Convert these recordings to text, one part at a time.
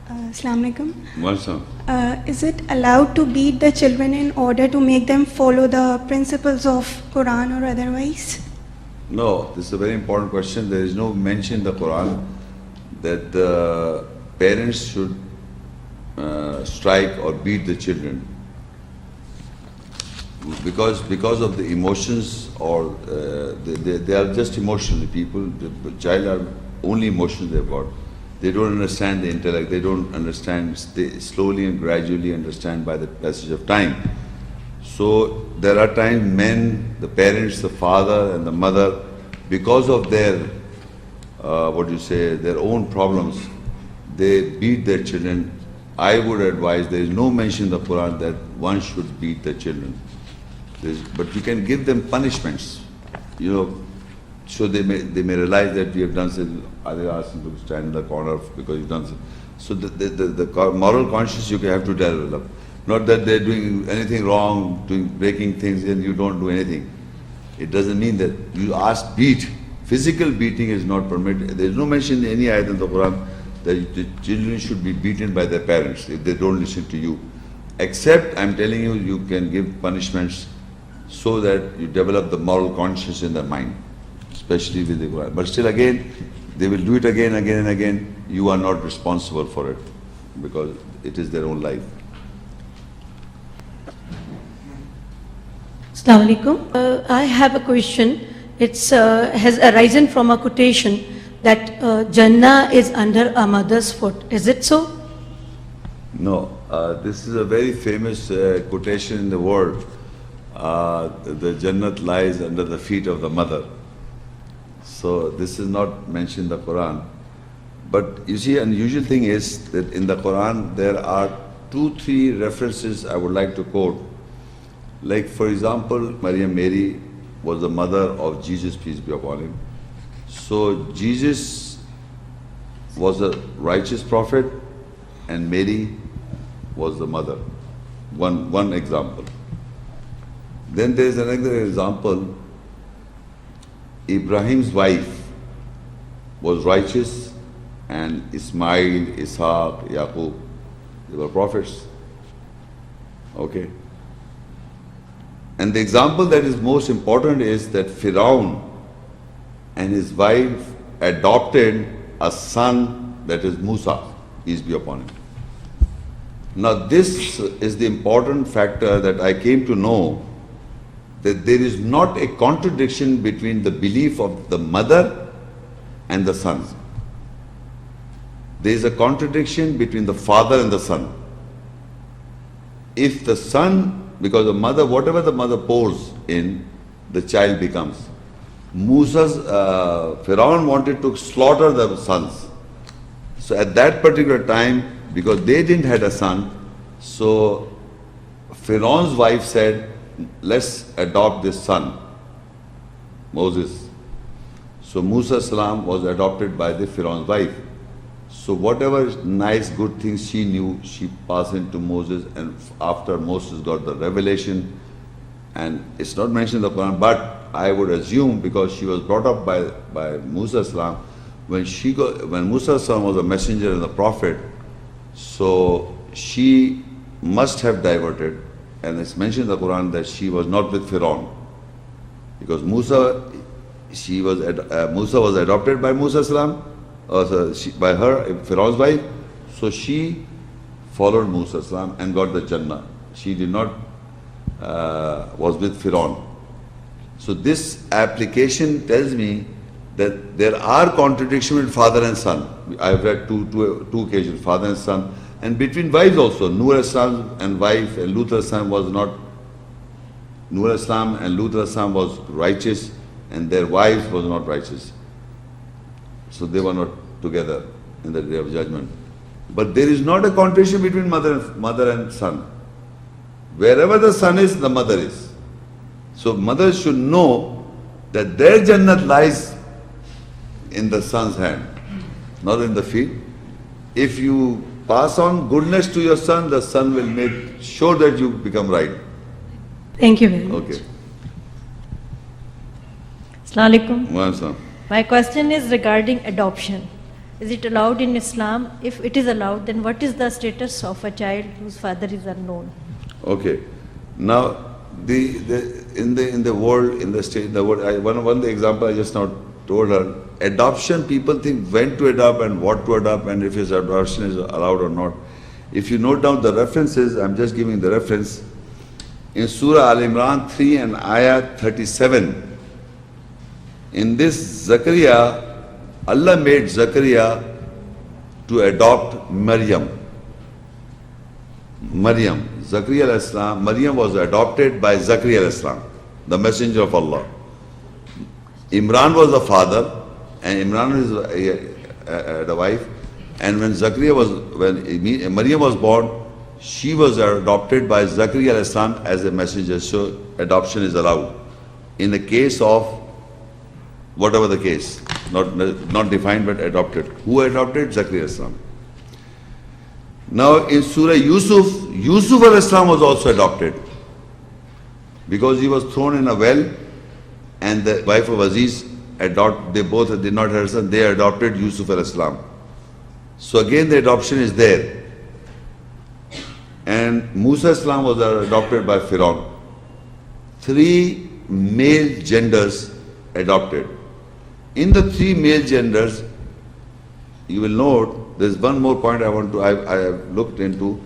Assalamu alaikum. What's up? Is it allowed to beat the children in order to make them follow the principles of Quran or otherwise? No, this is a very important question. There is no mention in the Quran that the parents should strike or beat the children. Because of the emotions, or they are just emotional people. The child are only emotions they've got. They don't understand the intellect. They don't understand. They slowly and gradually understand by the passage of time. So there are times men, the parents, the father and the mother, because of their their own problems, they beat their children. I would advise, there is no mention in the Quran that one should beat the children. But you can give them punishments, so they may realize that we have done something. Either ask them to stand in the corner because you've done something. So the moral conscience you have to develop. Not that they're doing anything wrong, breaking things, and you don't do anything. It doesn't mean that you ask beat. Physical beating is not permitted. There is no mention in any ayat in the Quran that the children should be beaten by their parents if they don't listen to you. Except, I'm telling you, you can give punishments so that you develop the moral conscience in their mind, especially with the Quran. But still again, they will do it again and again. You are not responsible for it because it is their own life. Assalamu alaikum. I have a question. It has arisen from a quotation that Jannah is under a mother's foot. Is it so? No. This is a very famous quotation in the world. The Jannat lies under the feet of the mother. So this is not mentioned in the Quran. But you see, unusual thing is that in the Quran there are 2-3 references I would like to quote. Like for example, Mary was the mother of Jesus, peace be upon him. So Jesus was a righteous prophet and Mary was the mother. One example. Then there is another example. Ibrahim's wife was righteous and Ismail, Ishaq, Yaqub, they were prophets. Okay. And the example that is most important is that Firaun and his wife adopted a son, that is Musa, peace be upon him. Now this is the important factor that I came to know, that there is not a contradiction between the belief of the mother and the son. There is a contradiction between the father and the son. If the son, because the mother, whatever the mother pours in, the child becomes. Firaun wanted to slaughter the sons. So at that particular time, because they didn't have a son, so Firaun's wife said, let's adopt this son, Moses. So Musa salam was adopted by the Firaun's wife. So whatever nice, good things she knew, she passed it to Moses, and after Moses got the revelation, and it's not mentioned in the Quran, but I would assume because she was brought up by Musa salam, when Musa salam was a messenger and a prophet, so she must have diverted, and it's mentioned in the Quran that she was not with Firaun, because Musa was adopted by Musa salam, by her, Firaun's wife, so she followed Musa salam and got the Jannah. She did not was with Firaun. So this application tells me that there are contradictions between father and son. I have read two occasions, father and son, and between wives also. Nur Islam and wife, and Lut Islam was not. Nur Islam and Lut Islam was righteous, and their wives was not righteous. So they were not together in the day of judgment. But there is not a contradiction between mother and son. Wherever the son is, the mother is. So mothers should know that their Jannat lies in the son's hand, not in the feet. If you pass on goodness to your son, the son will make sure that you become right. Thank you very much. Okay. Assalamu alaikum. Well, My question is regarding adoption. Is it allowed in Islam? If it is allowed, then what is the status of a child whose father is unknown? Okay. Now, in the world, in the state, the world, one of the example I just now told her, adoption, people think when to adopt and what to adopt and if his adoption is allowed or not. If you note down the references, I'm just giving the reference. In Surah Al-Imran 3 and Ayah 37, in this Zakaria, Allah made Zakaria to adopt Maryam. Zakaria al-Islam, Maryam was adopted by Zakaria al-Islam, the messenger of Allah. Imran was the father, and Imran is the wife. And when Maryam was born, she was adopted by Zakaria al-Islam as a messenger. So adoption is allowed. In the case of whatever the case, not defined but adopted. Who adopted? Zakaria al-Islam. Now in Surah Yousuf, Yousuf al-Islam was also adopted because he was thrown in a well and the wife of Aziz they both did not have a son, they adopted Yousuf al-Islam. So again the adoption is there. And Musa al-Islam was adopted by Pharaoh. 3 male genders adopted. In the 3 male genders, you will note, there's one more point I have looked into,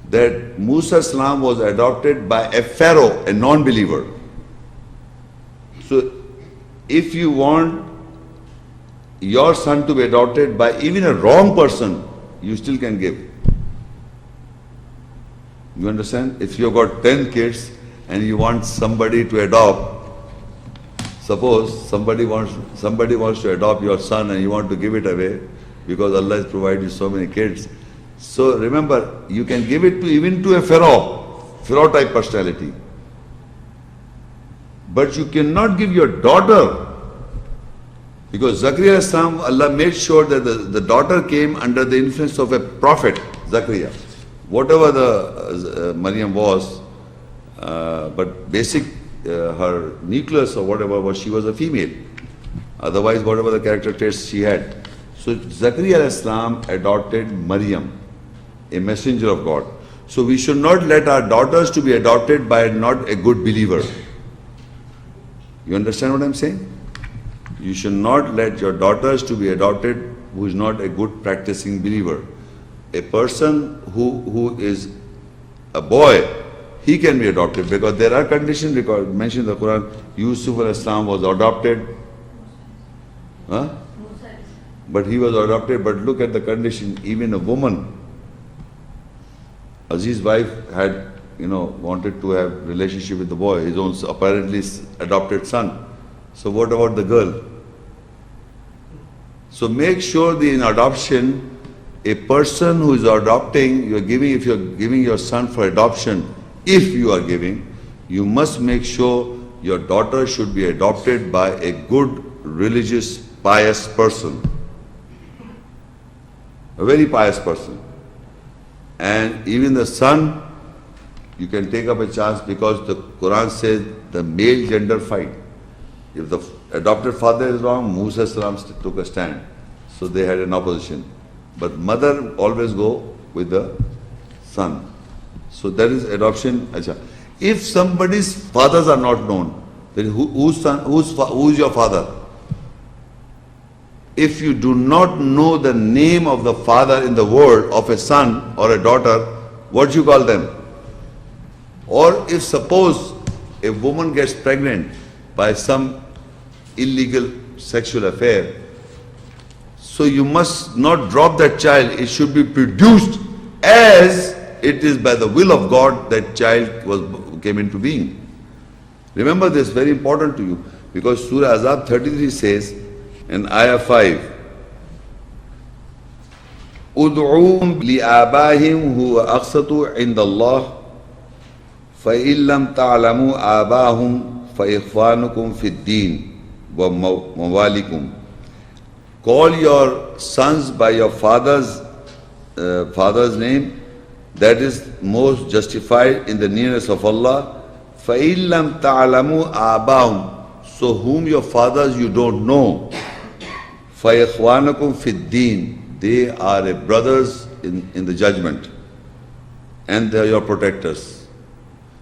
that Musa al-Islam was adopted by a pharaoh, a non-believer. So, if you want your son to be adopted by even a wrong person, you still can give. You understand? If you've got 10 kids and you want somebody to adopt, suppose somebody wants to adopt your son and you want to give it away because Allah has provided you so many kids. So remember, you can give it even to a pharaoh type personality. But you cannot give your daughter, because Zakaria al-Islam, Allah made sure that the daughter came under the influence of a prophet, Zakaria. Whatever the Maryam was, but basic, her nucleus or whatever was, she was a female. Otherwise, whatever the character traits she had. So Zakaria al-Islam adopted Maryam, a messenger of God. So we should not let our daughters to be adopted by not a good believer. You understand what I'm saying? You should not let your daughters to be adopted who is not a good practicing believer. A person who is a boy, he can be adopted because there are conditions mentioned in the Quran. Yousuf al-Islam was adopted. But he was adopted, but look at the condition. Even a woman, Aziz's wife had, wanted to have relationship with the boy, his own apparently adopted son. So what about the girl? So make sure in adoption, a person who is adopting, if you're giving your son for adoption, if you are giving, you must make sure your daughter should be adopted by a good, religious, pious person. A very pious person. And even the son, you can take up a chance because the Quran says the male gender fight. If the adopted father is wrong, Musa salam took a stand. So they had an opposition. But mother always go with the son. So that is adoption. If somebody's fathers are not known, then who's your father? If you do not know the name of the father in the world of a son or a daughter, what do you call them? Or if suppose a woman gets pregnant by some illegal sexual affair, so you must not drop that child. It should be produced as it is by the will of God that child came into being. Remember this, very important to you, because Surah Ahzab 33 says in Ayah 5, Ud'uhum li'abahim huwa aqsatu inda Allah فَإِن لَمْ تَعْلَمُوا آبَاهُمْ فَإِخْوَانُكُمْ فِي الدِّينِ وَمَوَالِكُمْ. Call your sons by your father's name, that is most justified in the nearness of Allah. فَإِن لَمْ تَعْلَمُوا آبَاهُمْ. So whom your fathers you don't know, فَإِخْوَانَكُمْ فِي الدِّينِ, they are brothers in the judgment, and they are your protectors.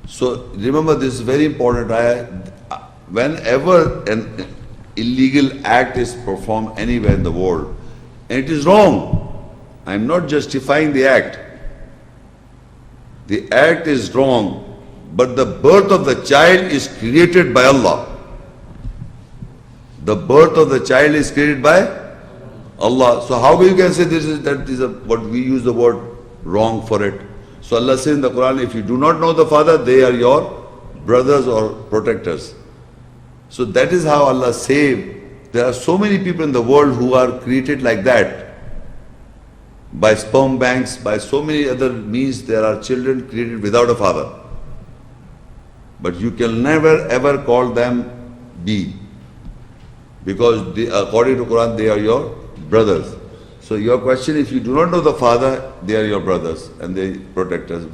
So remember, this is very important. Whenever an illegal act is performed anywhere in the world, and it is wrong, I am not justifying the act. The act is wrong, but the birth of the child is created by Allah. The birth of the child is created by Allah. So how you can say what we use the word wrong for it? So Allah says in the Quran, if you do not know the father, they are your brothers or protectors. So that is how Allah saved. There are so many people in the world who are created like that. By sperm banks, by so many other means, there are children created without a father. But you can never ever call them B. Because according to Quran, they are your brothers. So your question, if you do not know the father, they are your brothers and they protect us.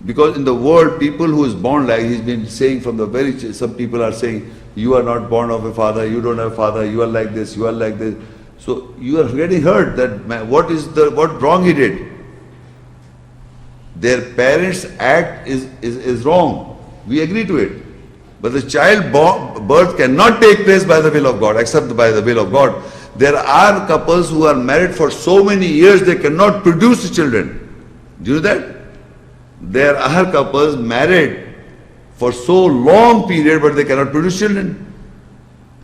Because in the world, people who is born like, he's been saying from the very, some people are saying, you are not born of a father, you don't have a father, you are like this, you are like this. So you are getting hurt that man, what wrong he did. Their parents' act is wrong. We agree to it. But the child birth cannot take place by the will of God, except by the will of God. There are couples who are married for so many years, they cannot produce children. Do you know that? There are couples married for so long period, but they cannot produce children.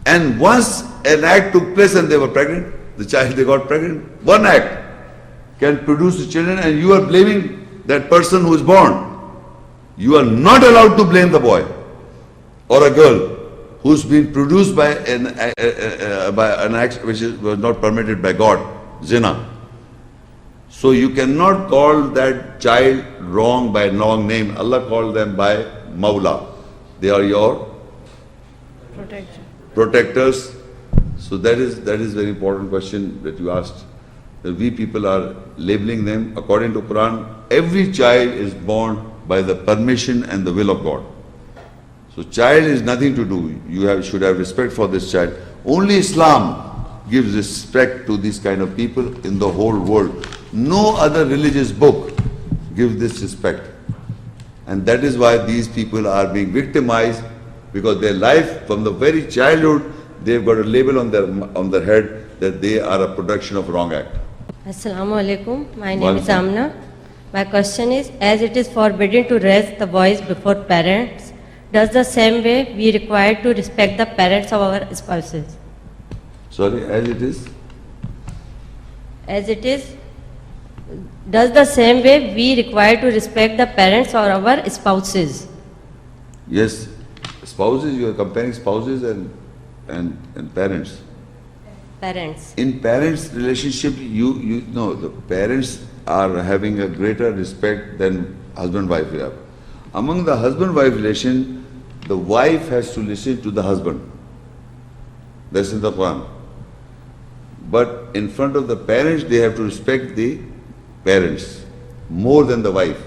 And once an act took place and they were pregnant, the child they got pregnant. One act can produce children, and you are blaming that person who is born. You are not allowed to blame the boy or a girl who's been produced by an act which was not permitted by God, zina. So you cannot call that child wrong by wrong name. Allah called them by Mawla. They are your protectors. So that is very important question that you asked. That we people are labeling them according to Quran. Every child is born by the permission and the will of God. So child is nothing to do. You should have respect for this child. Only Islam gives respect to these kind of people in the whole world. No other religious book gives this respect. And that is why these people are being victimized, because their life from the very childhood, they've got a label on their head that they are a production of wrong act. Assalamu alaikum. My name is Amna. My question is, as it is forbidden to raise the voice before parents, does the same way we require to respect the parents of our spouses? Sorry, as it is? As it is, does the same way we require to respect the parents or our spouses? Yes, spouses, you are comparing spouses and parents. Parents. In parents' relationship, you know, the parents are having a greater respect than husband-wife have. Among the husband-wife relation, the wife has to listen to the husband. That's in the Quran. But in front of the parents, they have to respect the parents more than the wife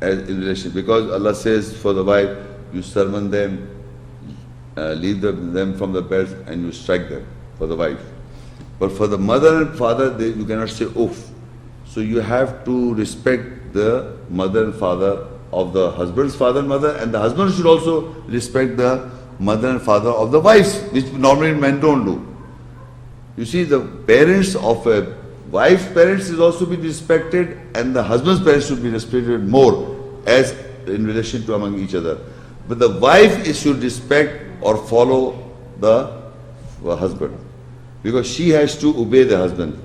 as in relation. Because Allah says for the wife, you sermon them, leave them from the parents, and you strike them for the wife. But for the mother and father, you cannot say oof. So you have to respect the mother and father of the husband's father and mother, and the husband should also respect the mother and father of the wives, which normally men don't do. You see, the parents of a wife's parents is also be respected, and the husband's parents should be respected more as in relation to among each other. But the wife should respect or follow the husband, because she has to obey the husband.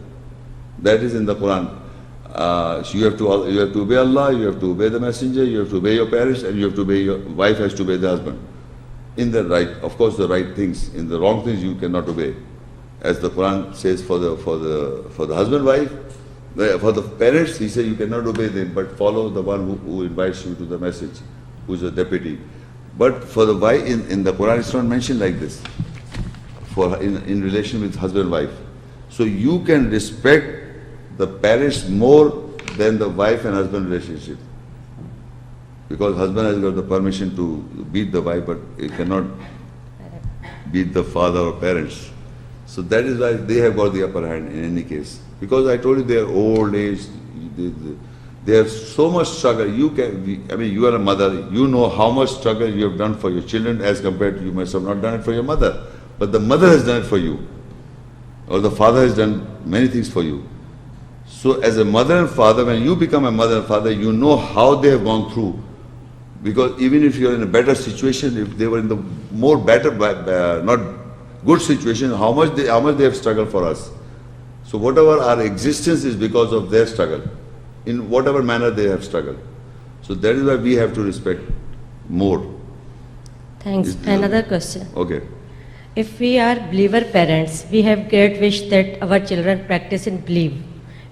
That is in the Quran. You have to obey Allah, you have to obey the messenger, you have to obey your parents, and you have to obey your wife has to obey the husband. In the right, of course, the right things. In the wrong things, you cannot obey. As the Quran says for the husband, wife, for the parents, he said you cannot obey them, but follow the one who invites you to the message, who is a deputy. But for the wife, in the Quran, it's not mentioned like this. In relation with husband and wife. So you can respect the parents more than the wife and husband relationship. Because husband has got the permission to beat the wife, but he cannot beat the father or parents. So that is why they have got the upper hand in any case. Because I told you they are old age, they have so much struggle. You are a mother, you know how much struggle you have done for your children as compared to you must have not done it for your mother. But the mother has done it for you. Or the father has done many things for you. So as a mother and father, when you become a mother and father, you know how they have gone through. Because even if you are in a better situation, if they were in the more better, not good situation, how much they have struggled for us. So whatever our existence is because of their struggle, in whatever manner they have struggled. So that is why we have to respect more. Thanks. Another question. Okay. If we are believer parents, we have great wish that our children practice in belief.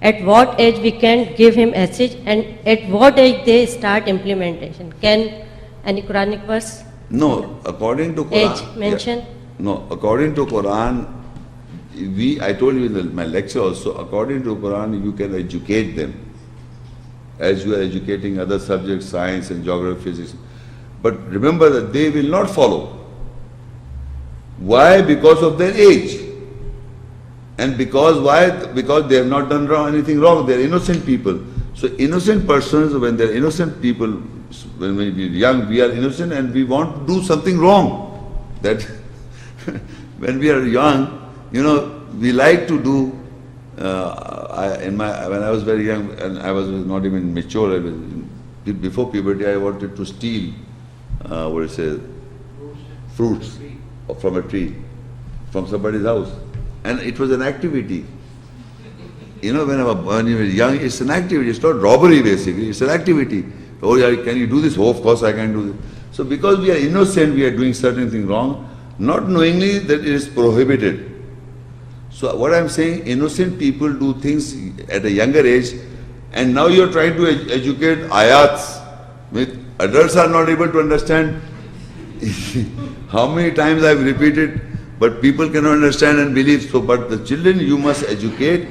At what age we can give him message, and at what age they start implementation? Can any Quranic verse? No, according to Quran. Age mention? No, according to Quran, I told you in my lecture also, according to Quran, you can educate them as you are educating other subjects, science and geography, physics. But remember that they will not follow. Why? Because of their age. And because why? Because they have not done anything wrong. They are innocent people. So innocent persons, when they are innocent people, when we are young, we are innocent and we want to do something wrong. That when we are young, we like to do. When I was very young and I was not even mature, before puberty, I wanted to steal, fruits from a tree, from somebody's house. And it was an activity. When you were young, it's an activity. It's not robbery basically, it's an activity. Oh yeah, can you do this? Oh, of course I can do this. So because we are innocent, we are doing certain things wrong, not knowingly that it is prohibited. So what I'm saying, innocent people do things at a younger age, and now you're trying to educate ayats. Adults are not able to understand. How many times I've repeated, but people cannot understand and believe. So, but the children you must educate,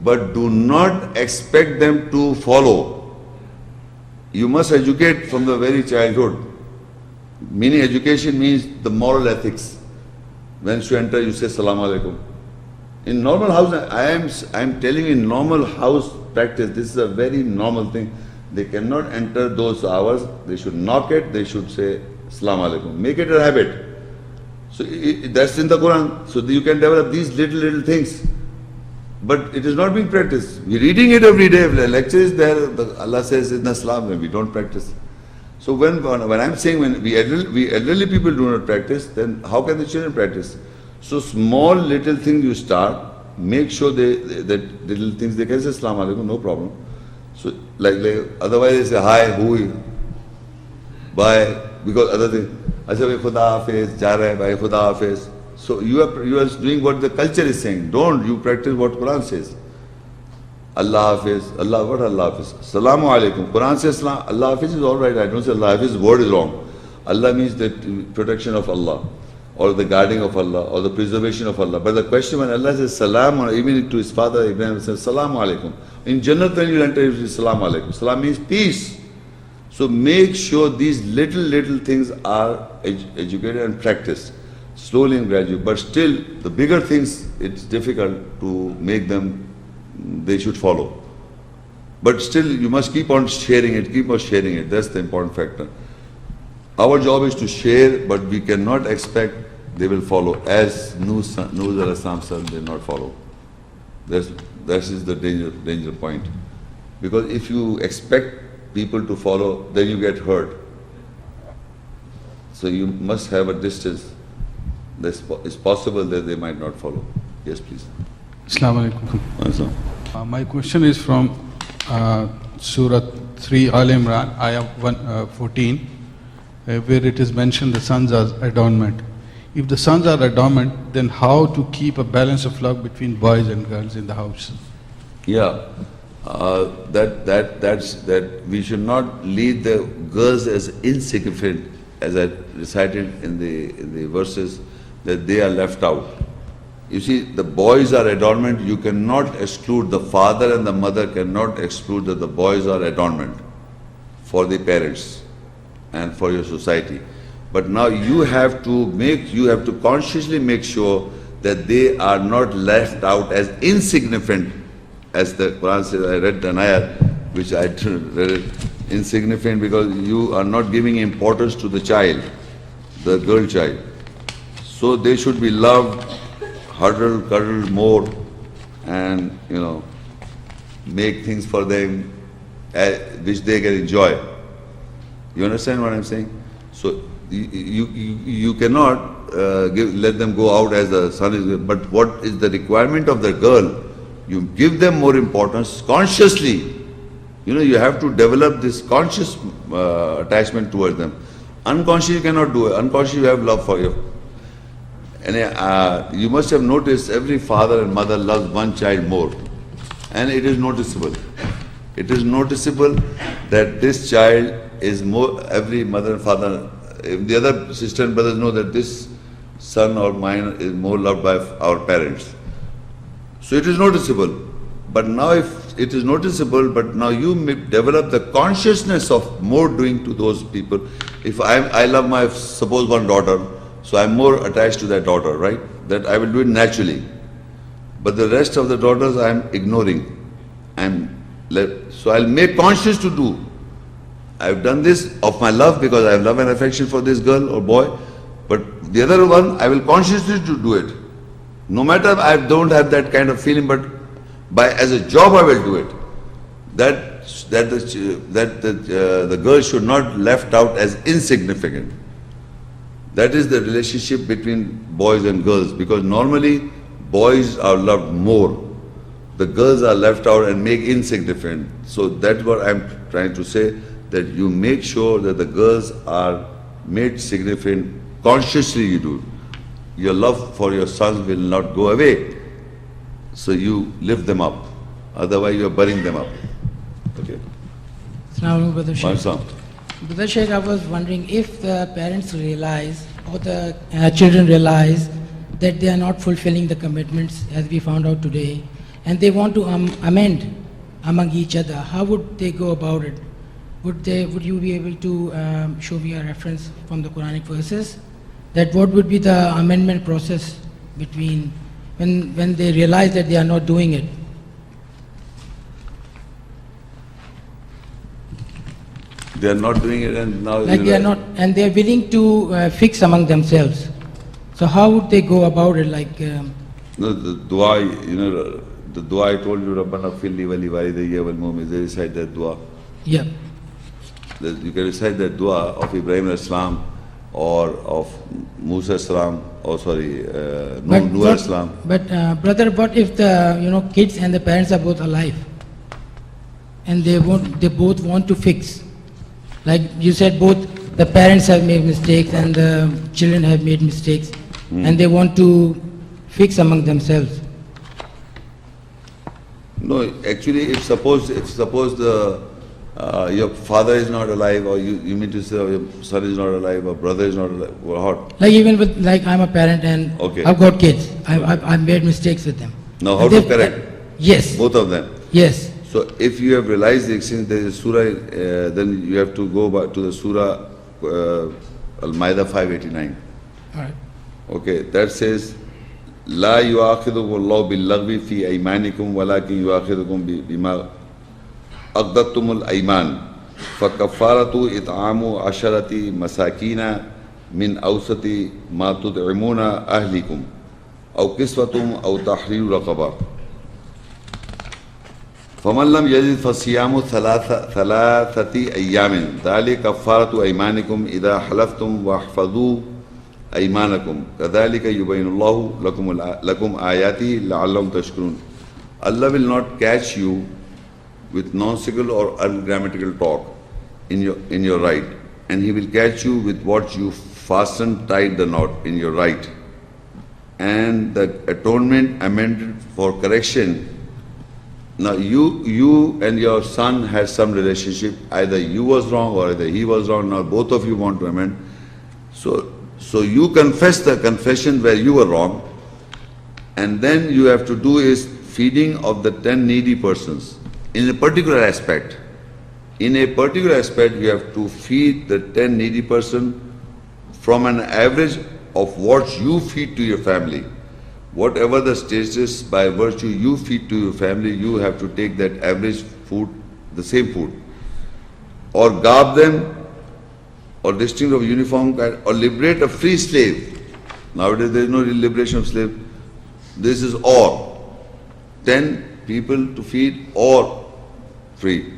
but do not expect them to follow. You must educate from the very childhood. Meaning education means the moral ethics. When you enter, you say Salaam Alaikum. In normal house, I am telling you, in normal house practice, this is a very normal thing. They cannot enter those hours. They should knock it. They should say Salaam Alaikum. Make it a habit. So that's in the Quran. So you can develop these little things. But it is not being practiced. We're reading it every day. The lecture is there. Allah says in Islam, we don't practice. So when I'm saying when we elderly people do not practice, then how can the children practice? So small little things you start, make sure that little things they can say Assalamu alaikum, no problem. So like otherwise they say hi, who are you? Bye, because other things. Acha bhai Khuda Hafiz, ja rahe bhai Khuda Hafiz. So you are doing what the culture is saying. Don't, you practice what Quran says. Allah Hafiz, what Allah Hafiz? Assalamu alaikum. Quran says Allah Hafiz is alright. I don't say Allah Hafiz, word is wrong. Allah means the protection of Allah, or the guarding of Allah, or the preservation of Allah. But the question when Allah says salam, or even to his father Ibrahim says Salamu alaikum. In Jannat when you enter, you say Salamu alaikum. Salam means peace. So make sure these little things are educated and practiced slowly and gradually. But still, the bigger things, it's difficult to make them, they should follow. But still, you must keep on sharing it. That's the important factor. Our job is to share, but we cannot expect they will follow. As Nuh al-Islam said, they will not follow. That is the danger point. Because if you expect people to follow, then you get hurt. So you must have a distance. It's possible that they might not follow. Yes, please. Assalamu alaikum. My question is from Surah 3 Aal-e-Imran, Ayah 14, where it is mentioned the sons are adornment. If the sons are adornment, then how to keep a balance of love between boys and girls in the house? Yeah, that we should not lead the girls as insignificant, as I recited in the verses, that they are left out. You see, the boys are adornment. You cannot exclude, the father and the mother cannot exclude that the boys are adornment for the parents and for your society. But now you have to consciously make sure that they are not left out as insignificant, as the Quran says. I read an ayah, which I read it, insignificant because you are not giving importance to the child, the girl child. So they should be loved, cuddled more, and make things for them which they can enjoy. You understand what I'm saying? So you cannot let them go out as the son is. But what is the requirement of the girl? You give them more importance consciously. You have to develop this conscious attachment towards them. Unconscious you cannot do it. Unconscious you have love for you. And you must have noticed every father and mother loves one child more. And it is noticeable. It is noticeable that this child is more, every mother and father, if the other sister and brothers know that this son or mine is more loved by our parents. So it is noticeable. But now if it is noticeable, but now you may develop the consciousness of more doing to those people. If I love my, suppose one daughter, so I'm more attached to that daughter, right? That I will do it naturally. But the rest of the daughters I'm ignoring. So I'll make conscious to do. I've done this of my love because I have love and affection for this girl or boy. But the other one, I will consciously to do it. No matter I don't have that kind of feeling, but as a job I will do it. That the girl should not left out as insignificant. That is the relationship between boys and girls, because normally boys are loved more. The girls are left out and make insignificant. So that's what I'm trying to say, that you make sure that the girls are made significant. Consciously you do. Your love for your sons will not go away. So you lift them up. Otherwise you are burying them up. Okay. Assalamu alaikum, Brother Shaikh. Mansam. Brother Shaikh, I was wondering if the parents realize, or the children realize, that they are not fulfilling the commitments as we found out today, and they want to amend among each other, how would they go about it? Would you be able to show me a reference from the Quranic verses? That what would be the amendment process between when they realize that they are not doing it? They are not doing it, and now like they are not, and they are willing to fix among themselves. So how would they go about it? Like no, the dua, the dua I told you, Rabbana filli wali walidayya wal mu'min, they recite that dua. Yeah. You can recite that dua of Ibrahim al-Islam or of Musa al-Islam, or Nuh al-Islam. But brother, what if the kids and the parents are both alive, and they both want to fix? Like you said, both the parents have made mistakes and the children have made mistakes, and they want to fix among themselves. No, actually, if suppose your father is not alive, or you mean to say your son is not alive, or brother is not alive, or what? Like even with, like I'm a parent and okay. I've got kids. I've made mistakes with them. Now how to correct? Yes. Both of them? Yes. So if you have realized the extent, there is a surah, then you have to go back to the surah Al-Maidah 589. All right. Okay, that says, لا يؤاخذكم الله باللغو في أيمانكم ولكن يؤاخذكم بما أقدرتم الأيمان فكفارة إطعام عشرة مساكين من أوسط ما تطعمون أهلكم أو كسوتهم أو تحرير رقبة فمن لم يجد فصيام ثلاثة أيام ذلك كفارة أيمانكم إذا حلفتم واحفظوا أيمانكم كذلك يبين الله لكم آياته لعلهم تشكرون. Allah will not catch you with nonsensical or ungrammatical talk in your right, and He will catch you with what you fastened, tied the knot in your right. And the atonement amended for correction. Now you and your son had some relationship, either you was wrong or either he was wrong, now both of you want to amend. So you confess the confession where you were wrong, and then you have to do is feeding of the 10 needy persons in a particular aspect. In a particular aspect, you have to feed the 10 needy person from an average of what you feed to your family. whatever the status by virtue you feed to your family, you have to take that average food, the same food. Or garb them, or distinct of uniform kind, or liberate a free slave. Nowadays there is no liberation of slave. This is or. 10 people to feed or free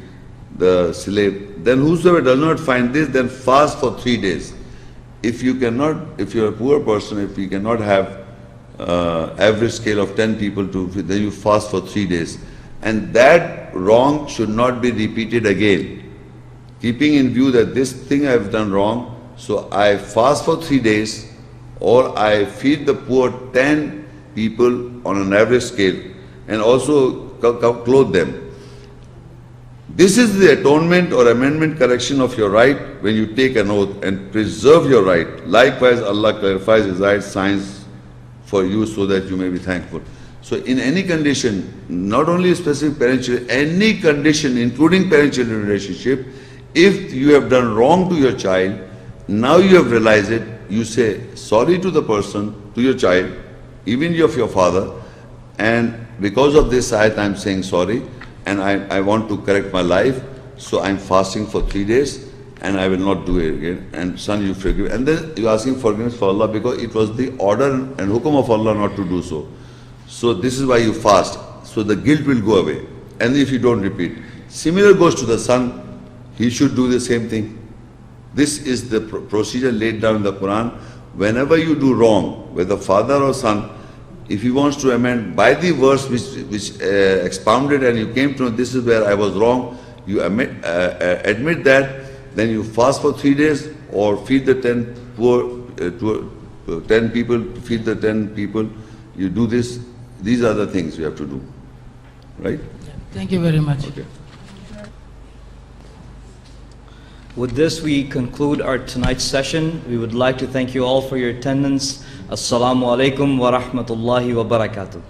the slave. Then whosoever does not find this, then fast for 3 days. If you cannot, if you are a poor person, if you cannot have average scale of 10 people to feed, then you fast for 3 days. And that wrong should not be repeated again. Keeping in view that this thing I have done wrong, so I fast for 3 days, or I feed the poor 10 people on an average scale, and also clothe them. This is the atonement or amendment correction of your right when you take an oath and preserve your right. Likewise, Allah clarifies His right signs for you so that you may be thankful. So in any condition, not only specific parent-child, any condition including parent-children relationship, if you have done wrong to your child, now you have realized it, you say sorry to the person, to your child, even of your father, and because of this ayat I am saying sorry, and I want to correct my life, so I am fasting for 3 days, and I will not do it again, and son, you forgive. And then you are asking forgiveness for Allah because it was the order and hukum of Allah not to do so. So this is why you fast, so the guilt will go away, and if you don't repeat. Similar goes to the son, he should do the same thing. This is the procedure laid down in the Quran. Whenever you do wrong, whether father or son, if he wants to amend by the verse which expounded and you came to know this is where I was wrong, you admit that, then you fast for 3 days or feed the 10 poor, 10 people, feed the 10 people. You do this. These are the things you have to do. Right? Thank you very much. Okay. With this, we conclude our tonight's session. We would like to thank you all for your attendance. Assalamu alaikum wa rahmatullahi wa barakatuh.